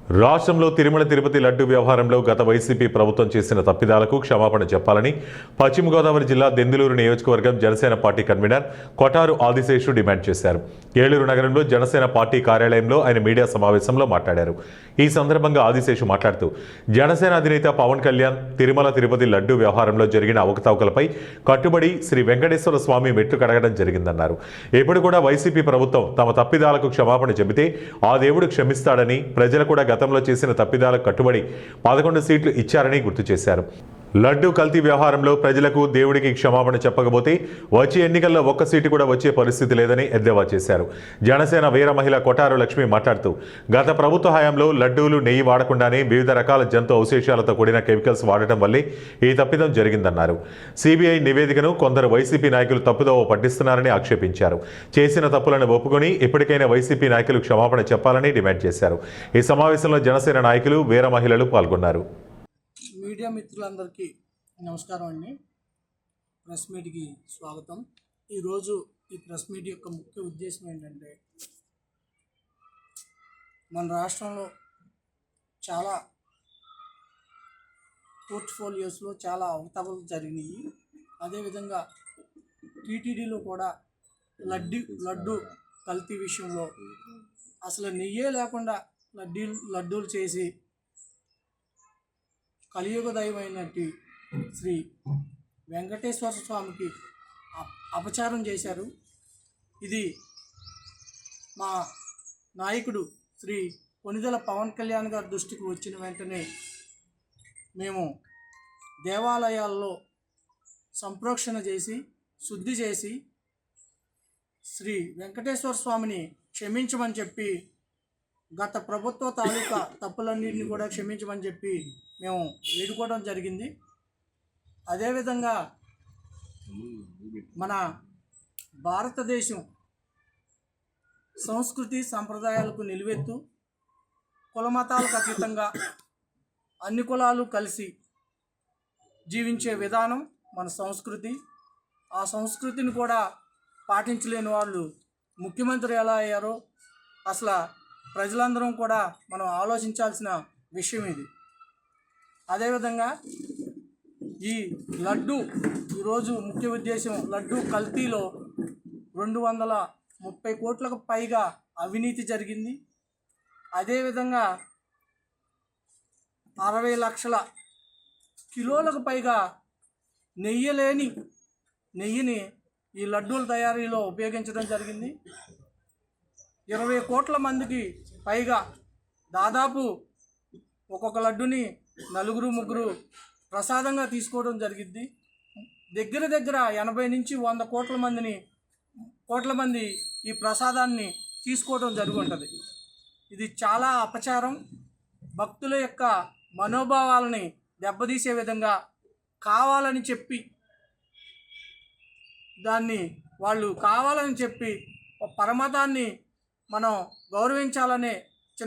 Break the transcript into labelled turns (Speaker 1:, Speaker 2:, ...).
Speaker 1: రాష్ట్రంలో తిరుమల తిరుపతి లడ్డు వ్యవహారంలో గత వైసీపీ ప్రభుత్వం చేసిన తప్పిదాలకు క్షమాపణ చెప్పాలని పశ్చిమ గోదావరి జిల్లా దెందులూరు నియోజకవర్గం Janasena party convener Kotaru Adiseshu demand చేశారు. ఏలూరు నగరంలో జనసేన పార్టీ కార్యాలయంలో ఆయన మీడియా సమావేశంలో మాట్లాడారు. ఈ సందర్భంగా ఆదిశేషు మాట్లాడుతూ జనసేన అధినేత పవన్ కళ్యాణ్ తిరుమల తిరుపతి లడ్డు వ్యవహారంలో జరిగిన అవకతవకలపై కట్టుబడి శ్రీ వెంకటేశ్వర స్వామి మెట్లు కడగడం జరిగిందన్నారు. ఎప్పుడు కూడా వైసీపీ ప్రభుత్వం తమ తప్పిదాలకు క్షమాపణ చెబితే ఆ దేవుడు క్షమిస్తాడని, ప్రజలు కూడా గతంలో చేసిన తప్పిదాలకు కట్టుబడి 11 సీట్లు ఇచ్చారని గుర్తు చేశారు. లడ్డు కల్తీ వ్యవహారంలో ప్రజలకు దేవుడికి క్షమాపణ చెప్పకపోతే వచ్చే ఎన్నికల్లో ఒక్క సీటు కూడా వచ్చే పరిస్థితి లేదని ఎద్దేవా చేశారు. జనసేన వీర మహిళ కొటారు లక్ష్మి మాట్లాడుతూ గత ప్రభుత్వ హయాంలో లడ్డూలు నెయ్యి వాడకుండానే వివిధ రకాల జంతు అవశేషాలతో కూడిన కెమికల్స్ వాడటం వల్లే ఈ తప్పిదం జరిగిందన్నారు. సిబిఐ నివేదికను కొందరు వైసీపీ నాయకులు తప్పుదోవ పట్టిస్తున్నారని ఆక్షేపించారు. చేసిన తప్పులను ఒప్పుకొని ఇప్పటికైనా వైసీపీ నాయకులు క్షమాపణ చెప్పాలని డిమాండ్ చేశారు. ఈ సమావేశంలో జనసేన నాయకులు వీర మహిళలు పాల్గొన్నారు.
Speaker 2: మీడియా మిత్రులందరికీ నమస్కారం అండి. ప్రెస్ మీట్కి స్వాగతం. ఈరోజు ఈ ప్రెస్ మీట్ యొక్క ముఖ్య ఉద్దేశం ఏంటంటే, మన రాష్ట్రంలో చాలా పోర్ట్ఫోలియోస్లో చాలా అవకతవకలు జరిగినాయి. అదేవిధంగా టీటీడీలో కూడా లడ్డు కల్తీ విషయంలో అసలు నెయ్యే లేకుండా లడ్డూలు చేసి కలియుగ దైవమైనటువంటి శ్రీ వెంకటేశ్వర స్వామికి అపచారం చేశారు. ఇది మా నాయకుడు శ్రీ కొనిదెల పవన్ కళ్యాణ్ గారి దృష్టికి వచ్చిన వెంటనే మేము దేవాలయాల్లో సంప్రోక్షణ చేసి శుద్ధి చేసి శ్రీ వెంకటేశ్వర స్వామిని క్షమించమని చెప్పి, గత ప్రభుత్వ తాలూకా తప్పులన్నింటినీ కూడా క్షమించమని చెప్పి మేము వేడుకోవడం జరిగింది. అదేవిధంగా మన భారతదేశం సంస్కృతి సంప్రదాయాలకు నిలువెత్తు, కులమతాలకు అతీతంగా అన్ని కులాలు కలిసి జీవించే విధానం మన సంస్కృతి. ఆ సంస్కృతిని కూడా పాటించలేని వాళ్ళు ముఖ్యమంత్రి ఎలా అయ్యారో అసలు ప్రజలందరం కూడా మనం ఆలోచించాల్సిన విషయం ఇది. అదేవిధంగా ఈ లడ్డు ఈరోజు ముఖ్య ఉద్దేశం, లడ్డు కల్తీలో 230 కోట్లకు పైగా అవినీతి జరిగింది. అదేవిధంగా 60 లక్షల కిలోలకు పైగా నెయ్యిని ఈ లడ్డూల తయారీలో ఉపయోగించడం జరిగింది. 20 కోట్ల మందికి పైగా దాదాపు ఒక్కొక్క లడ్డుని 4-3 ప్రసాదంగా తీసుకోవడం జరిగింది. దగ్గర 80 నుంచి 100 కోట్ల మంది ఈ ప్రసాదాన్ని తీసుకోవడం జరిగి ఉంటుంది. ఇది చాలా అపచారం. భక్తుల యొక్క మనోభావాలని దెబ్బతీసే విధంగా కావాలని చెప్పి వాళ్ళు కావాలని చెప్పి పరమతాన్ని మనం గౌరవించాలనే